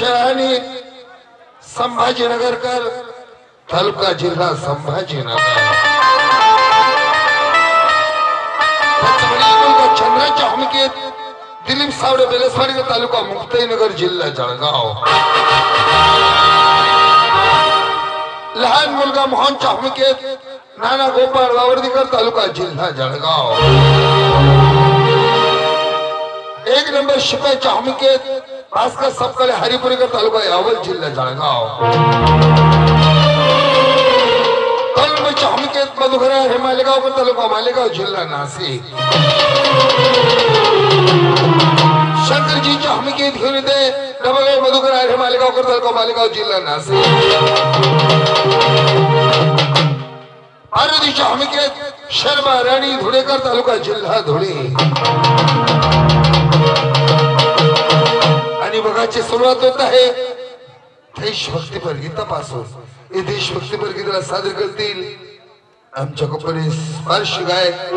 शहराने संभाजीनगरकर तालुका जिल्हा संभाजीनगर चंद्राच्या हुमकेत दिलीप सावडे बेलसवाडी तालुका मुक्ताईनगर जिल्हा जळगाव लहान मुलगा मोहनच्या हुमकेत नाना गोपाळ वावर्दीकर तालुका जिल्हा जळगाव एक नंबर शिपाईच्या हुमकेत भास्कर सपकाळे हरिपुरीकर तालुका यावल जिल्हा जळगाव कळंबच्या हुमकेत मधुकरा हे मालेगावकर तालुका मालेगाव जिल्हा नाशिक शंकरजीच्या हुमकेत घेऊन येते डबल मधुकरा हे मालेगावकर तालुका मालेगाव जिल्हा नाशिक पार्वतीच्या हुमकेत शर्मा राणी धुळेकर तालुका जिल्हा धुळे आणि बघाची सुरुवात होत आहे देशभक्तीपर गीतापासून हे देशभक्तीपर गीताला सादर करतील आमच्या कंपनी स्पर्श गायक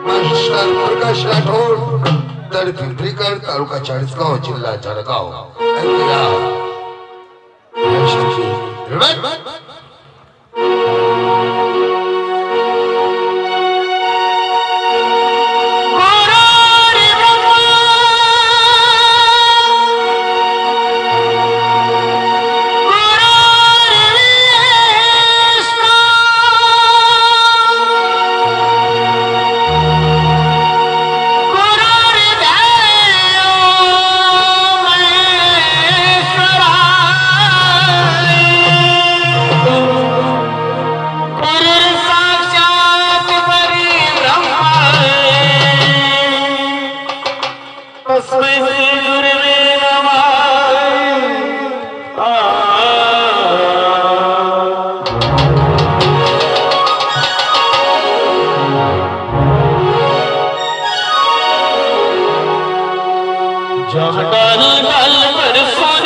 मास्टर प्रकाश राठोड तड पिंपरीकर तालुका चाळीसगाव जिल्हा जळगाव जब डल डल बरसा